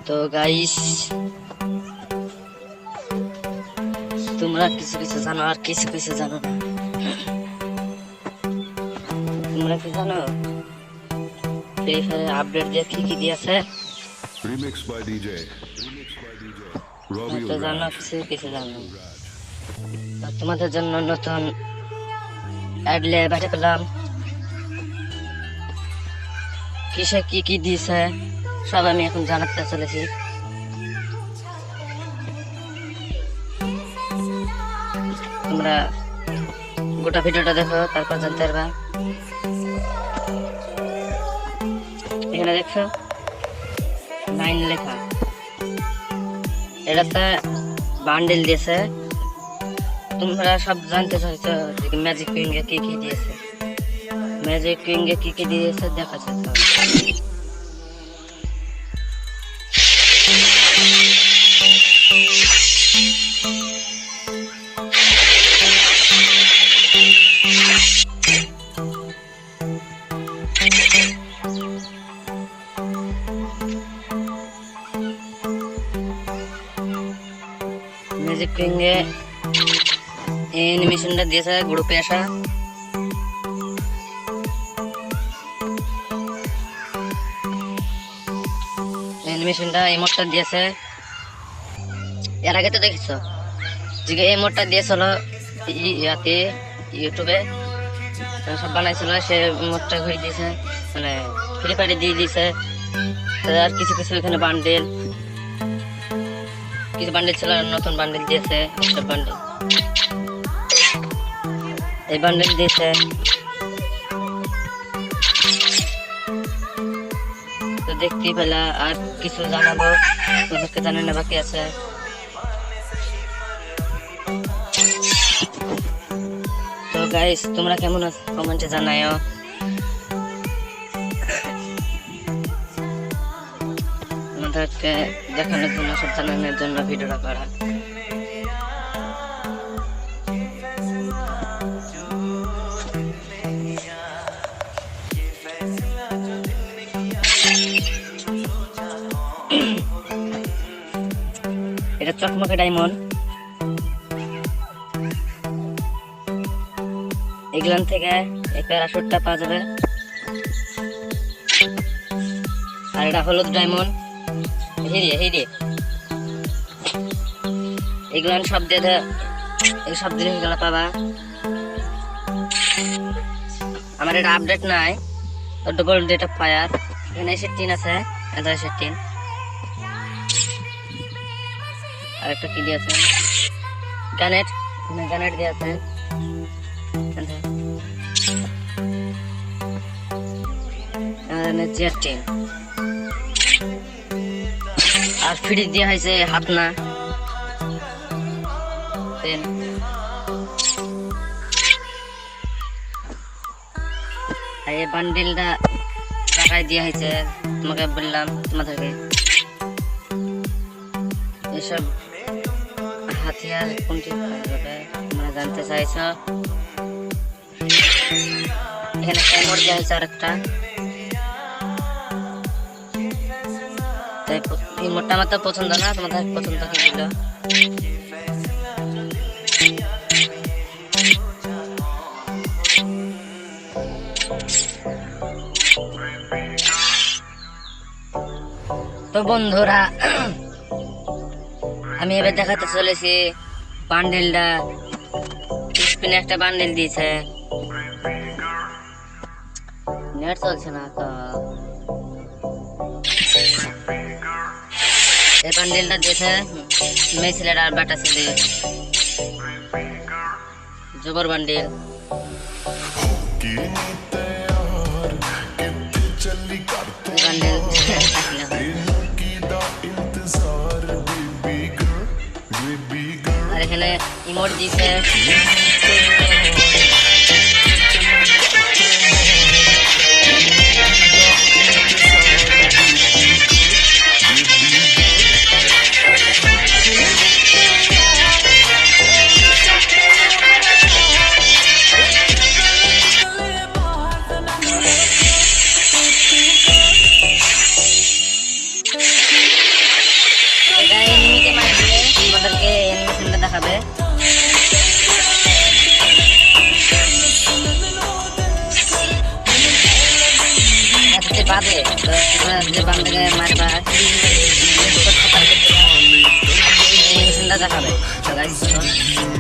তো গাইস, তোমরা কিছু কিছু জানো আর কিছু কিছু জানো না। তোমরা কি জানো ফ্রি ফায়ার আপডেট দিয়ে কি দিয়েছে? Remix by DJ Robbie তো জানো কিছু কিছু জানো। তো তোমাদের জন্য নতুন অ্যাড লিয়ে বের করলাম। কিসে কি দিয়েছে সব আমি এখন জানাতে চলেছি। তোমরা গোটা ভিডিওটা দেখো, তারপর জানতে পারবা। এখানে দেখছো 9 লেখা, এটাতে বান্ডেল দিয়েছে। তোমরা সব জানতে চাইছো যে ম্যাজিক কিং এ কি দিয়েছে। ম্যাজিক কিং এ কি দিয়েছে দেখাচ্ছে। ম্যাজিক কিং এ অ্যানিমেশনটা দিয়েছে গ্রুপে আসা। অ্যানিমেশনটা ইমোটটা দিয়েছে। এর আগে তো দেখেছো যে ইমোটটা দিয়েছিল ইয়াতে ইউটিউবে সব বানাইছিল, সে ইমোটটা ঘুরে দিয়েছে, মানে ফ্রি ফায়ারে দিয়ে দিয়েছে। আর কিছু কিছু এখানে বান্ডেল, কিছু বান্ডেল ছিল, নতুন বান্ডেল দিয়েছে। একটা বান্ডেল এই বান্ডেল দিয়েছে। তো দেখতেই পেলা। আর কিছু জানাবো তোমাদেরকে, জানানো বাকি আছে। তো গাইস, তোমরা কেমন আছো কমেন্টে জানাও। আমাদেরকে দেখানোর জন্য, সব জানানোর জন্য ভিডিওটা করা। এটা চকমকে ডায়মন্ড। এগুলান থেকে এই প্যারাশুটটা পাওয়া যাবে। আর এটা হলুদ ডায়মন্ড, হিরে এগুলান সব দিয়ে এই সব জিনিসগুলো পাবা। আমার এটা আপডেট নাই, গোল্ড ডেট অফ ফায়ার। এখানে এসে 3 আছে, এটা এসে 3। আর একটা কি দিয়েছে গানেট, গানেট দিয়েছে। আর ফ্রি দেওয়া হয়েছে হাত না। এই বান্ডেলটা টাকায় দেওয়া হয়েছে, তোমাকে বললাম তোমাদেরকে। এসব হাতিয়ার কোনটি তোমরা জানতে চাইছ। এখানে ক্যামোর দেওয়া হয়েছে আরেকটা। তাই এই মোটটা আমার তো পছন্দ না, তোমাদের পছন্দ কি ছিল? তো বন্ধুরা, আমি এবার দেখাতে চলেছি বান্ডেলটা। স্পিনে একটা বান্ডেল দিয়েছে, নেট চলছে না তো। এই বান্ডেলটা দিয়েছে মেয়ে ছেলের আর বাটা ছেলে, জবর বান্ডেল। আর এখানে ইমোট দিয়েছে। যে বান্দাকে মারবা এই মেশিনটা দেখাবে। তো গাইস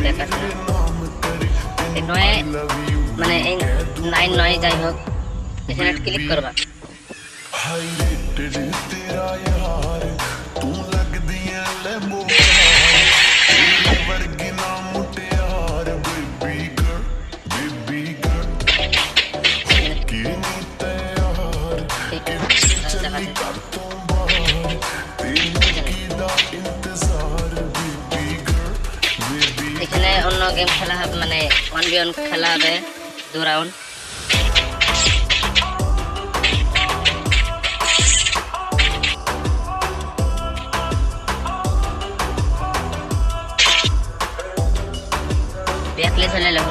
দেখাচ্ছে এই নয় মানে এই 9 যাই হোক এখানে ক্লিক করবা। এখানে অন্য গেম খেলা হবে মানে 1v1 খেলা হবে 2 রাউন্ড। ব্যাকলে চলে এলো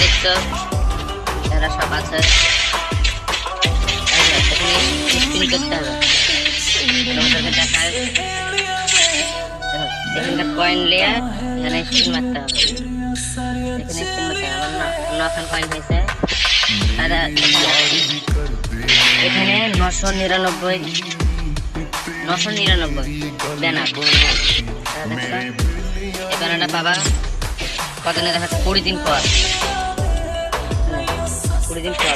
দেখছো এরা সব আছে। স্পিন করতে হবে তোমাদেরকে দেখায়। এখানকার কয়েন লিয়ে এখানে স্পিন মারতে হবে। এখানে স্পিন মারতে হবে। আমার 9 কয়েন হয়েছে। আর এখানে 999 ব্যানার দেখছো। এই ব্যানারটা পাবা কতদিনে দেখাচ্ছে 20 দিন পর। 20 দিন পর।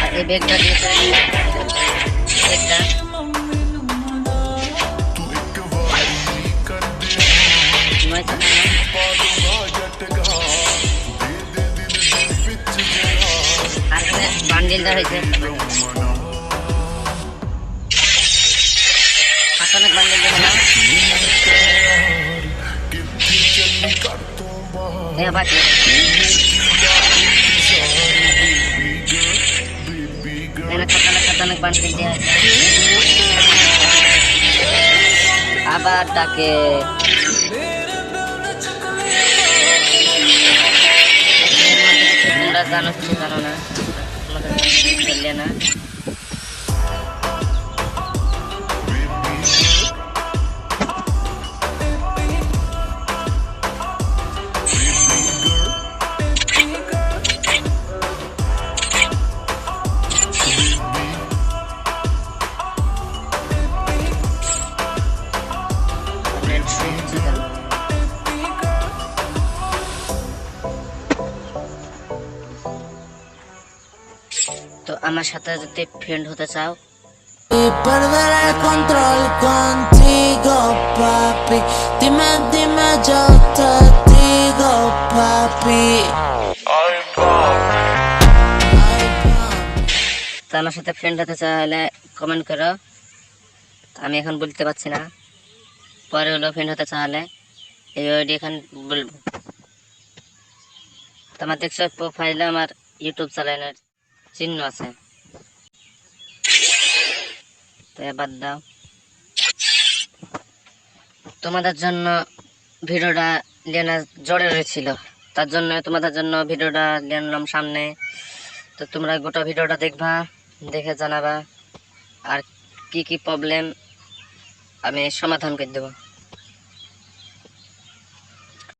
আর এই ব্যাগটা দিয়েছে ব্যাগটা আর বান্ডিলটা হয়েছে অনেক বান্ডিল দেখালাম। খতরনাক বান্ডিল দেওয়া হয়েছে। আবার ডাকে তোমরা জানো কিছু জানো না তোমাদের খেললে না। তো আমার সাথে যদি ফ্রেন্ড হতে চাও perder el control contigo, papi. Dime, dime, yo te digo, papi. তো আমার সাথে ফ্রেন্ড হতে চাইলে কমেন্ট করো। আমি এখন বলতে পারছি না, পরে হলো ফ্রেন্ড হতে চাইলে এই আইডি এখন বলবো। তোমার দেখছো প্রোফাইলে আমার ইউটিউব চ্যানেলের চিহ্ন আছে। তো এবার দাও। তোমাদের জন্য ভিডিওটা লেনা জরুরি ছিল, তার জন্য তোমাদের জন্য ভিডিওটা নিলাম সামনে। তো তোমরা গোটা ভিডিওটা দেখবা, দেখে জানাবা আর কি কি প্রবলেম আমি সমাধান করে দেবো।